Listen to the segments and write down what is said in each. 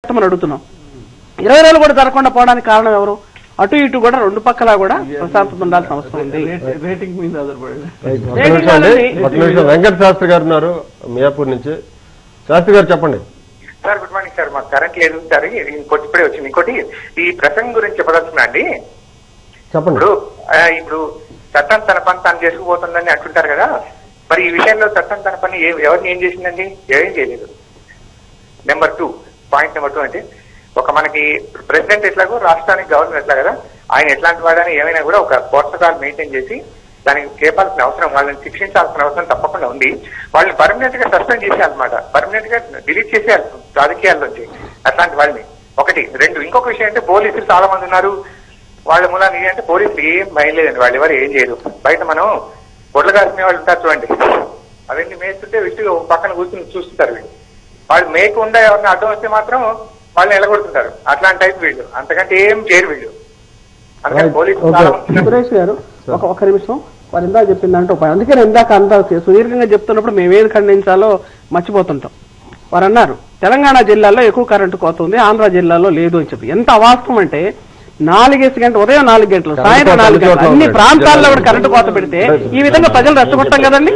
పెట్టమని అడుగుతున్నాం. 20 రోజులు కూడా జరగకుండా పోవడానికి కారణం ఎవరు? అటు ఇటు కూడా రెండు పక్కలా కూడా ప్రశాంతత ఉండాల్సిన అవసరం ఉంది. రేటింగ్ మీద ఆధారపడి. వెంకట శాస్త్రి గారు ఉన్నారు మియాపూర్ నుంచి. శాస్త్రి గారు చెప్పండి సార్. Good morning sir. మాకు కరెంట్ లేదు సార్, ఇప్పుడే వచ్చింది. ఇంకోటి ఈ ప్రసంగం గురించి చెప్పదలుచుకున్నా అండి. చెప్పండి. ఇప్పుడు చట్టం తన పని తాను చేసుకుపోతుందని అంటుంటారు కదా, మరి ఈ విషయంలో చట్టం తన పని ఎవరిని ఏం చేసిందండి? ఏం చేయలేదు. పాయింట్ నెంబర్ 2 అంటే మనకి ప్రెసిడెంట్ ఎట్లాగో రాష్ట్రానికి గవర్నర్ ఎట్లా కదా, ఆయన ఎట్లాంటి వాడని ఏమైనా కూడా ఒక ప్రోటోకాల్ మెయింటైన్ చేసి దానికి చేపాల్సిన అవసరం, వాళ్ళని శిక్షించాల్సిన అవసరం తప్పకుండా ఉంది. వాళ్ళని పర్మనెంట్ గా సస్పెండ్ చేసేయాలన్నమాట, పర్మనెంట్ గా డిలీట్ చేసేయాలి రాజకీయాల్లోంచి అట్లాంటి వాళ్ళని. 1, 2 ఇంకొక విషయం అంటే పోలీసులు చాలా మంది ఉన్నారు. వాళ్ళ మూలాన్ని అంటే పోలీసులు ఏం భయం లేదండి, వాళ్ళు ఎవరు ఏం చేయరు. బయట మనం బొడ్లు కాసిన వాళ్ళు ఉంటారు చూడండి, అవన్నీ మేస్తుంటే విష్ణు పక్కన కూర్చుని చూస్తుంటారు. వాళ్ళు మేయకుండా ఎవరిని అడ్డం వస్తే మాత్రం వాళ్ళని ఎలగొడుతుంటారు. అట్లాంటి టైప్ వీళ్ళు, అంతకంటే ఏం చేయరు వీళ్ళు. అందుకని పోలీసులు సురేష్ గారు ఒక నిమిషం, వారు ఇందాక చెప్పిందంటే అందుకని ఇందాక అంత సుదీర్ఘంగా చెప్తున్నప్పుడు మేమేది ఖండించాలో మర్చిపోతుంటాం. వారు అన్నారు తెలంగాణ జిల్లాలో ఎక్కువ కరెంటు కోత ఉంది, ఆంధ్ర జిల్లాలో లేదు అని చెప్పి. ఎంత అవాస్తవం అంటే 4 గంటలు, ఉదయం 4 గంటలు, సాయంత్రం 4 గంటలు అన్ని ప్రాంతాల్లో కూడా కరెంటు కోత పెడితే ఈ విధంగా ప్రజలు రెచ్చగొట్టం కదండి.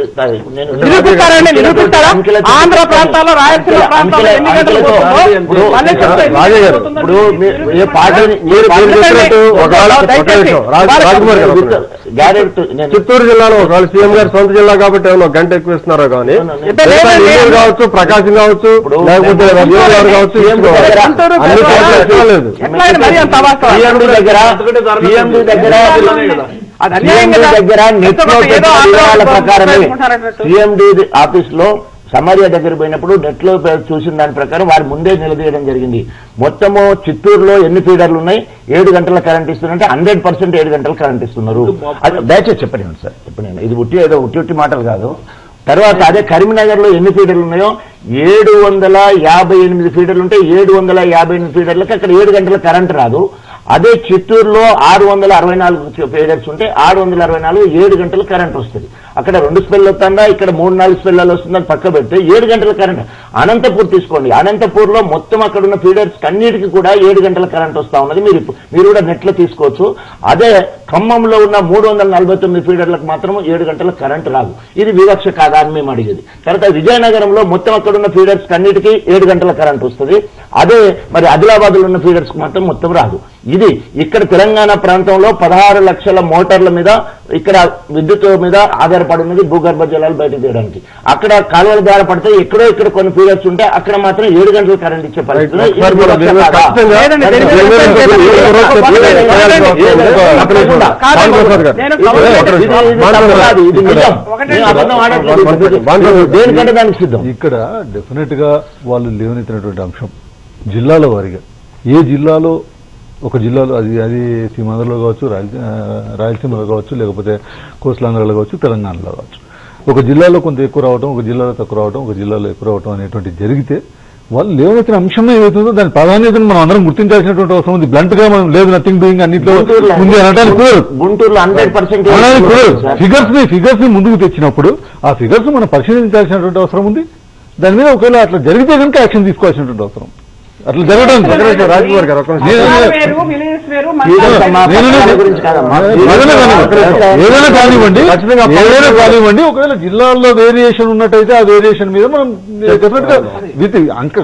నిరూపిస్తారండి, నిరూపిస్తారా? ఆంధ్ర ప్రాంతాల్లో, రాయలసీమ ప్రాంతాల్లో ఎన్ని గంటలు చిత్తూరు జిల్లాలో ఒకవేళ సీఎం గారు సొంత జిల్లా కాబట్టి ఏమన్నా గంట ఎక్కువ ఇస్తున్నారో కానీ కావచ్చు, ప్రకాశం కావచ్చు, లేకపోతే కావచ్చు, సిఎండి ఆఫీస్ లో సమరియా దగ్గర పోయినప్పుడు నెట్ లో చూసిన దాని ప్రకారం వారు ముందే నిలదీయడం జరిగింది. మొత్తము చిత్తూరులో ఎన్ని ఫీడర్లు ఉన్నాయి, 7 గంటల కరెంట్ ఇస్తున్నారంటే 100% 7 గంటల కరెంట్ ఇస్తున్నారు. దయచేసి చెప్పండి సార్, చెప్పండి. ఇది ఉట్టి మాటలు కాదు. తర్వాత అదే కరీంనగర్ లో ఎన్ని ఫీడర్లు ఉన్నాయో 758 ఫీడర్లు ఉంటే 758 ఫీడర్లకి అక్కడ 7 గంటల కరెంట్ రాదు. అదే చిత్తూరులో 664 ఫీడర్స్ ఉంటే 664 7 గంటల కరెంట్ వస్తుంది. అక్కడ 2 స్పెల్ వస్తుందా, ఇక్కడ 3-4 స్పెల్లలో వస్తుందని పక్క పెడితే 7 గంటల కరెంట్. అనంతపూర్ తీసుకోండి, అనంతపూర్ లో మొత్తం అక్కడ ఉన్న ఫీడర్స్ అన్నిటికీ కూడా 7 గంటల కరెంట్ వస్తా ఉన్నది. మీరు కూడా నెట్ లో తీసుకోవచ్చు. అదే ఖమ్మంలో ఉన్న 349 ఫీడర్లకు మాత్రం 7 గంటల కరెంట్ రాదు. ఇది వివక్ష కాదా అని మేము అడిగేది. తర్వాత విజయనగరంలో మొత్తం అక్కడ ఉన్న ఫీడర్స్ అన్నిటికీ 7 గంటల కరెంట్ వస్తుంది. అదే మరి ఆదిలాబాద్ లో ఉన్న ఫీడర్స్ మాత్రం మొత్తం రాదు. ఇది ఇక్కడ తెలంగాణ ప్రాంతంలో 16 లక్షల మోటార్ల మీద ఇక్కడ విద్యుత్ మీద ఆధారపడి ఉన్నది భూగర్భ జలాలు బయటకు తీయడానికి. అక్కడ కాలువల ద్వారా పడితే ఎక్కడో ఇక్కడ కొన్ని ఫీడర్స్ ఉంటే అక్కడ మాత్రం 7 గంటలు కరెంట్ ఇచ్చే పరిస్థితి. దేనికంటే దానికి సిద్ధం. ఇక్కడ డెఫినెట్ గా వాళ్ళు లేవనెత్తినటువంటి అంశం జిల్లాల వారిగా, ఏ జిల్లాలో ఒక జిల్లాలో అది సీమాంధ్రలో కావచ్చు, రాయలసీమలో కావచ్చు, లేకపోతే కోస్టలాంధ్రలో కావచ్చు, తెలంగాణలో కావచ్చు, ఒక జిల్లాలో కొంత ఎక్కువ రావడం, ఒక జిల్లాలో తక్కువ రావడం, ఒక జిల్లాలో ఎక్కువ రావడం అనేటువంటి జరిగితే వాళ్ళు లేవనెత్తిన అంశం ఏమవుతుందో దాని ప్రాధాన్యతను మనం అందరం గుర్తించాల్సినటువంటి అవసరం ఉంది. బ్లంట్ గా మనం లేదు నథింగ్ డూయింగ్ అన్నింటిలో ఉంది అనడానికి గుంటూరులో 100% ఫిగర్స్ ని ముందుకు తెచ్చినప్పుడు ఆ ఫిగర్స్ మనం పరిశీలించాల్సినటువంటి అవసరం ఉంది. దాని మీద ఒకవేళ అట్లా జరిగితే కనుక యాక్షన్ తీసుకోవాల్సినటువంటి అవసరం. అట్లా జరగడం రాజకుమార్ గారు ఏదైనా కానివ్వండి, ఒకవేళ జిల్లాల్లో వేరియేషన్ ఉన్నట్టయితే ఆ వేరియేషన్ మీద మనం డెఫినెట్ గా విత్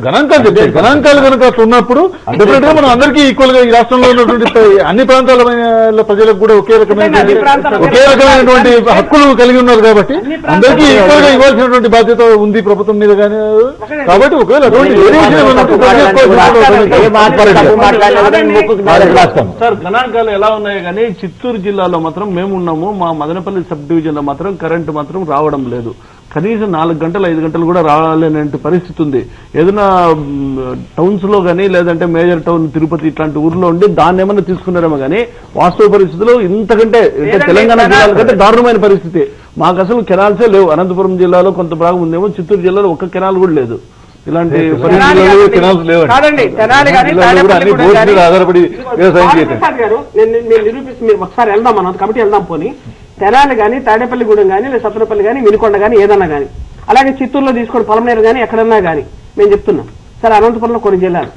గణాంకాలు చెప్తాయి. గణాంకాలు కనుక అట్లా ఉన్నప్పుడు డెఫినెట్ గా మనం అందరికీ ఈక్వల్ గా ఈ రాష్ట్రంలో ఉన్నటువంటి అన్ని ప్రాంతాల ప్రజలకు కూడా ఒకే రకమైనటువంటి హక్కులు కలిగి ఉన్నారు కాబట్టి అందరికీ ఈక్వల్ గా ఇవ్వాల్సినటువంటి బాధ్యత ఉంది ప్రభుత్వం మీద కానీ. కాబట్టి ఒకవేళ అటువంటి వేరియేషన్ సార్ గణాంకాలు ఎలా ఉన్నాయి కానీ చిత్తూరు జిల్లాలో మాత్రం మేము ఉన్నాము. మా మదనపల్లి సబ్ డివిజన్ లో మాత్రం కరెంటు మాత్రం రావడం లేదు. కనీసం 4 గంటలు 5 గంటలు కూడా రావాలనే పరిస్థితి ఉంది. ఏదైనా టౌన్స్ లో కానీ లేదంటే మేజర్ టౌన్ తిరుపతి ఇట్లాంటి ఊర్లో ఉండి దాన్ని ఏమన్నా తీసుకున్నారేమో కానీ వాస్తవ పరిస్థితుల్లో ఇంతకంటే తెలంగాణ జిల్లాల కంటే దారుణమైన పరిస్థితి. మాకు అసలు కెనాల్సే లేవు. అనంతపురం జిల్లాలో కొంత భాగం ఉందేమో, చిత్తూరు జిల్లాలో ఒక్క కెనాల్ కూడా లేదు. ఇలాంటి ఆధారపడి మీరు ఒకసారి వెళ్దాం, మనం కమిటీ వెళ్దాం. పోనీ తెనాలి కానీ, తాడేపల్లిగూడెం కానీ, లేదా సత్తనపల్లి కానీ, వినుకొండ కానీ, ఏదన్నా కానీ, అలాగే చిత్తూరులో తీసుకోండి, పొలమనేరు కానీ, ఎక్కడన్నా కానీ మేము చెప్తున్నాం. సరే అనంతపురంలో కొన్ని జిల్లాలు